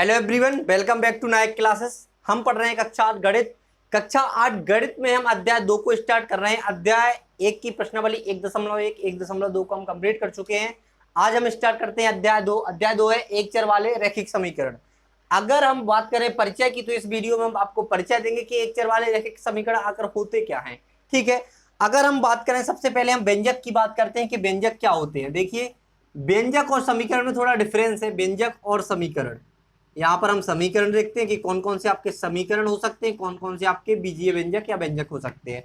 Hello everyone, welcome back to Nayak classes. हम पढ़ रहे हैं कक्षा 8 गणित। कक्षा 8 गणित में हम अध्याय 2 को स्टार्ट कर रहे हैं। अध्याय 1 की प्रश्नावली 1.1, 1.2 को हम कंप्लीट कर चुके हैं। आज हम स्टार्ट करते हैं अध्याय 2। अध्याय 2 है एक चर वाले रैखिक समीकरण। अगर हम बात करें परिचय की, तो इस वीडियो में हम आपको परिचय देंगे कि एक चर वाले रैखिक समीकरण आकर होते क्या हैं। ठीक है, अगर हम बात करें, सबसे पहले हम व्यंजक की बात करते हैं कि व्यंजक क्या होते हैं। देखिए, व्यंजक और समीकरण में थोड़ा डिफरेंस है। व्यंजक और समीकरण, यहाँ पर हम समीकरण देखते हैं कि कौन कौन से आपके समीकरण हो सकते हैं, कौन कौन से आपके बीजीय व्यंजक या व्यंजक हो सकते हैं।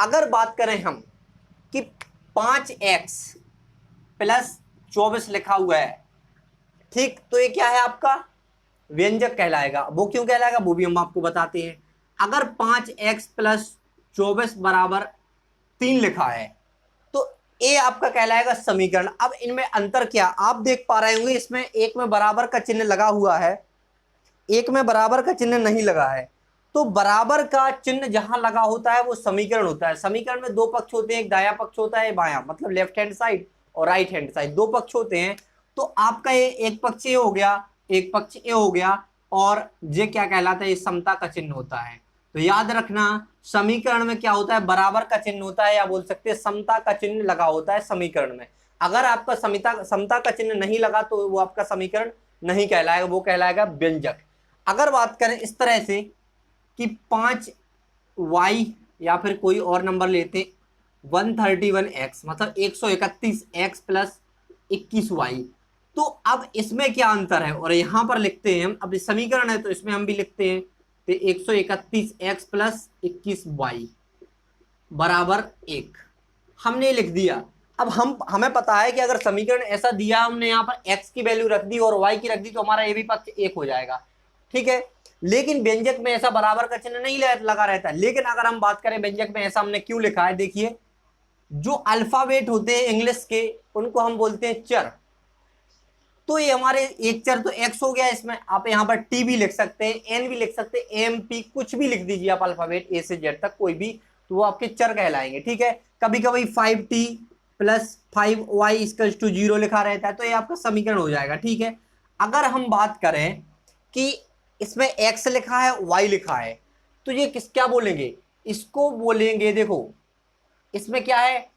अगर बात करें हम कि 5x प्लस 24 लिखा हुआ है, ठीक, तो ये क्या है, आपका व्यंजक कहलाएगा। वो क्यों कहलाएगा वो भी हम आपको बताते हैं। अगर 5x प्लस 24 बराबर 3 लिखा है तो ये आपका कहलाएगा समीकरण। अब इनमें अंतर क्या आप देख पा रहे होंगे, इसमें एक में बराबर का चिन्ह लगा हुआ है, एक में बराबर का चिन्ह नहीं लगा है। तो बराबर का चिन्ह जहां लगा होता है वो समीकरण होता है। समीकरण में दो पक्ष होते हैं, एक दायां पक्ष होता है, बायां, मतलब लेफ्ट हैंड साइड और राइट हैंड साइड, दो पक्ष होते हैं। तो आपका ये एक पक्ष ये हो गया, एक पक्ष ये हो गया, और ये क्या कहलाता है, ये समता का चिन्ह होता है। तो याद रखना, समीकरण में क्या होता है, बराबर का चिन्ह होता है, या बोल सकते हैं समता का चिन्ह लगा होता है समीकरण में। अगर आपका समता का चिन्ह नहीं लगा तो वो आपका समीकरण नहीं कहलाएगा, वो कहलाएगा व्यंजक। अगर बात करें इस तरह से कि 5y या फिर कोई और नंबर लेते, 131x मतलब 131x प्लस 21y, तो अब इसमें क्या अंतर है, और यहां पर लिखते हैं हम, अब इस समीकरण है तो इसमें हम भी लिखते हैं, तो 131x प्लस 21y बराबर 1 हमने लिख दिया। अब हमें पता है कि अगर समीकरण ऐसा दिया, हमने यहाँ पर x की वैल्यू रख दी और y की रख दी, तो हमारा ये भी पक्ष 1 हो जाएगा। ठीक है, लेकिन व्यंजक में ऐसा बराबर का चिन्ह नहीं लगा रहता है। लेकिन अगर हम बात करें व्यंजक में ऐसा हमने क्यों लिखा है, देखिए, जो अल्फाबेट होते हैं इंग्लिश के, उनको हम बोलते हैं चर। तो ये हमारे एक चर तो x हो गया, इसमें आप यहाँ पर t भी लिख सकते हैं, n भी लिख सकते हैं, m p कुछ भी लिख दीजिए आप, अल्फाबेट a से z तक कोई भी, तो वो आपके चर कहलाएंगे। ठीक है, कभी कभी 5t plus 5y equal to 0 लिखा रहता है, तो ये आपका समीकरण हो जाएगा। ठीक है, अगर हम बात करें कि इसमें x लिखा है, y लिखा है, तो ये क्या बोलेंगे, इसको बोलेंगे, देखो इसमें क्या है,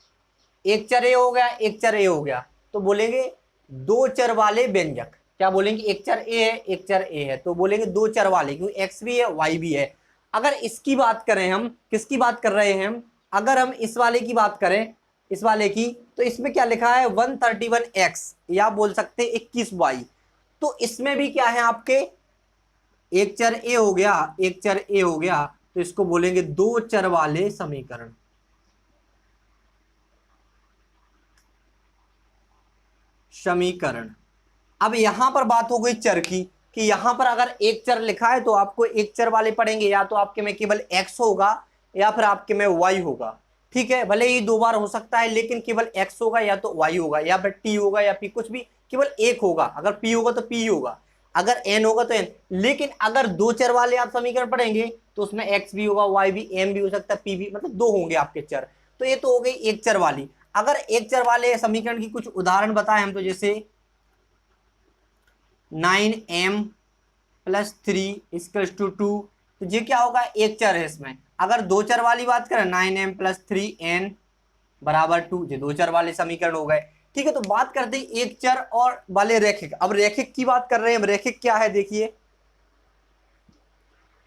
एक चर ए हो गया, एक चर ए हो गया, तो बोलेंगे दो चर वाले व्यंजक। क्या बोलेंगे, एक चर ए है, एक चर ए है, तो बोलेंगे दो चर वाले, क्योंकि x भी है y भी है। अगर इसकी बात करें, हम किसकी बात कर रहे हैं, हम अगर हम इस वाले की बात करें, इस वाले की, तो इसमें क्या लिखा है, 131x या बोल सकते हैं 21y। तो इसमें भी क्या है, आपके एक चर ए हो गया, एक चर ए हो गया, तो इसको बोलेंगे दो चर वाले समीकरण। समीकरण। अब यहां पर बात हो गई चर की, कि यहां पर अगर एक चर लिखा है तो आपको एक चर वाले पढ़ेंगे, या तो आपके में केवल x होगा या फिर आपके में y होगा। ठीक है, भले ही दो बार हो सकता है, लेकिन केवल x होगा या तो y होगा या फिर t होगा या p, कुछ भी, केवल एक होगा। अगर p होगा तो p होगा, अगर n होगा तो n। लेकिन अगर दो चर वाले आप समीकरण पढ़ेंगे तो उसमें x भी होगा, y भी, m भी हो सकता है, p भी, मतलब दो होंगे आपके चर। तो ये तो हो गई एक चर वाली। अगर एक चर वाले समीकरण की कुछ उदाहरण बताएं हम, तो जैसे 9m प्लस 3 इक्वल्स टू 2, तो ये क्या होगा, एक चर है इसमें। अगर दो चर वाली बात करें, 9m प्लस 3n बराबर 2, ये दो चर वाले समीकरण हो गए। ठीक है, तो बात करते हैं एक चर और वाले रैखिक। अब रैखिक की बात कर रहे हैं, अब रैखिक क्या है, देखिए,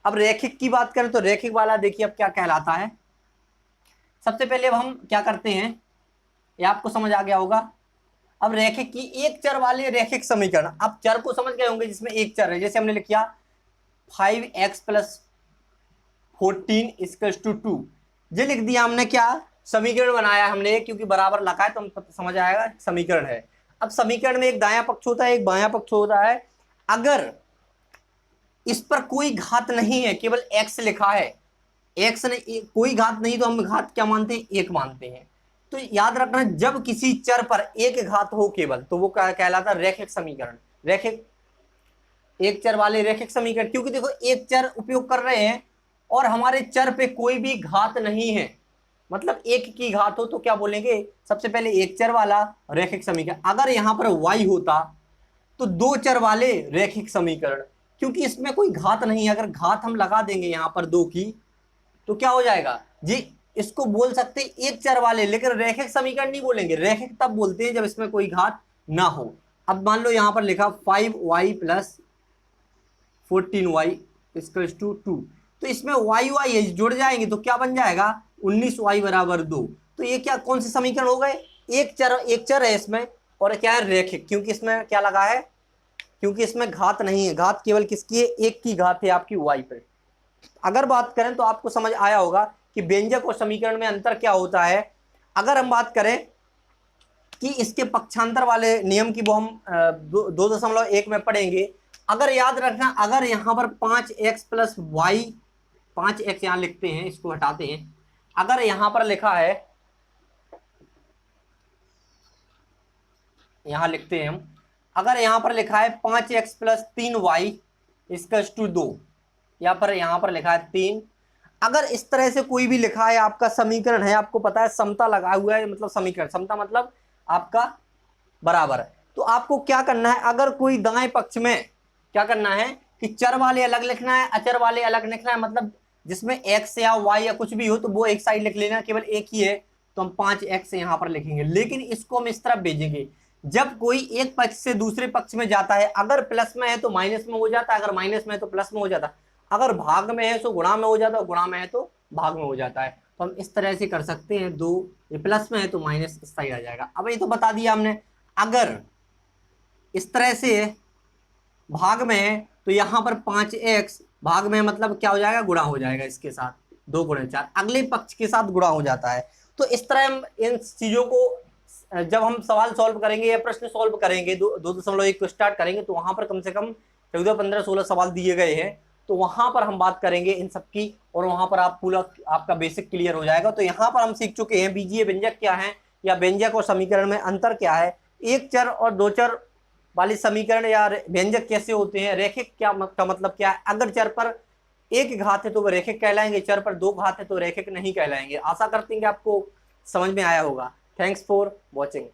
अब रैखिक की बात करें तो रैखिक वाला देखिए अब क्या कहलाता है। सबसे पहले अब हम क्या करते हैं, ये आपको समझ आ गया होगा। अब रैखिक की एक चर वाले रैखिक समीकरण, आप चर को समझ गए होंगे जिसमें एक चर है। जैसे हमने लिख किया 5x प्लस 14 इक्वल्स टू 2, ये लिख दिया हमने, क्या समीकरण बनाया हमने, क्योंकि बराबर लगा है तो हम समझ आएगा समीकरण है। अब समीकरण में एक दायां पक्ष होता है, एक बायां पक्ष होता है। अगर इस पर कोई घात नहीं है, केवल x लिखा है, x ने कोई घात नहीं, तो हम घात क्या मानते हैं, एक मानते हैं। तो याद रखना, जब किसी चर पर एक घात हो केवल, तो वो कहलाता है रैखिक समीकरण। रैखिक, एक चर वाले रैखिक समीकरण, क्योंकि देखो एक चर उपयोग कर रहे हैं और हमारे चर पे कोई भी घात नहीं है, मतलब एक की घात हो, तो क्या बोलेंगे, सबसे पहले एक चर वाला रैखिक समीकरण। अगर यहां पर y होता तो दो चर वाले रैखिक समीकरण, क्योंकि इसमें कोई घात नहीं है। अगर घात हम लगा देंगे यहाँ पर 2 की तो क्या हो जाएगा जी, इसको बोल सकते हैं एक चर वाले, लेकिन रैखिक समीकरण नहीं बोलेंगे। रैखिक तब बोलते हैं जब इसमें कोई घात ना हो। अब मान लो यहाँ पर लिखा 5y plus 14y equals to 2, तो इसमें y जुड़ जाएंगे तो क्या बन जाएगा 19y बराबर 2। तो ये क्या कौन से समीकरण हो गए, एक चर है इसमें, और क्या है रैखिक, क्योंकि इसमें क्या लगा है, क्योंकि इसमें घात नहीं है। घात केवल किसकी है, एक की घात है आपकी y पर। अगर बात करें तो आपको समझ आया होगा कि व्यंजक और समीकरण में अंतर क्या होता है। अगर हम बात करें कि इसके पक्षांतर वाले नियम की वो हम 2.1 में पढ़ेंगे। अगर याद रखना, अगर यहाँ पर 5x प्लस वाई, 5x यहाँ लिखते हैं, इसको हटाते हैं। अगर यहाँ पर लिखा है, यहाँ लिखते हैं हम, अगर यहाँ पर लिखा है 5x plus 3y equals to 2, यहाँ पर लिखा है 3। अगर इस तरह से कोई भी लिखा है आपका समीकरण है, आपको पता है समता लगा हुआ है, मतलब समीकरण समता मतलब आपका बराबर है, तो आपको क्या करना है, अगर कोई दाएं पक्ष में क्या करना है कि चर वाले अलग लिखना है, अचर वाले अलग लिखना है, मतलब जिसमें x या y या कुछ भी हो तो वो एक साइड लिख लेना, केवल एक ही है तो हम 5x यहाँ पर लिखेंगे। लेकिन इसको हम इस तरफ भेजेंगे, जब कोई एक पक्ष से दूसरे पक्ष में जाता है, अगर प्लस में है तो माइनस में हो जाता है, अगर माइनस में है तो प्लस में हो जाता है, अगर भाग में है तो गुणा में हो जाता है, गुणा में है तो भाग में हो जाता है। तो हम इस तरह से कर सकते हैं, दो ये प्लस में है तो माइनस इस साइड आ जाएगा। अब ये तो बता दिया हमने, अगर इस तरह से भाग में है तो यहाँ पर 5x भाग में मतलब क्या हो जाएगा, गुणा हो जाएगा इसके साथ, 2 गुणे 4 अगले पक्ष के साथ गुणा हो जाता है। तो इस तरह हम इन चीजों को जब हम सवाल सॉल्व करेंगे या प्रश्न सॉल्व करेंगे 2.1 को स्टार्ट करेंगे तो वहां पर कम से कम 14, 15, 16 सवाल दिए गए हैं, तो वहां पर हम बात करेंगे इन सब की, और वहां पर आप पूरा आपका बेसिक क्लियर हो जाएगा। तो यहाँ पर हम सीख चुके हैं बीजीय व्यंजक क्या है, या व्यंजक और समीकरण में अंतर क्या है, एक चर और दो चर वाली समीकरण या व्यंजक कैसे होते हैं, रैखिक क्या का मतलब क्या है। अगर चर पर एक घात है तो वो रैखिक कहलाएंगे, चर पर 2 घात है तो रैखिक नहीं कहलाएंगे। आशा करते हैं कि आपको समझ में आया होगा। Thanks for watching.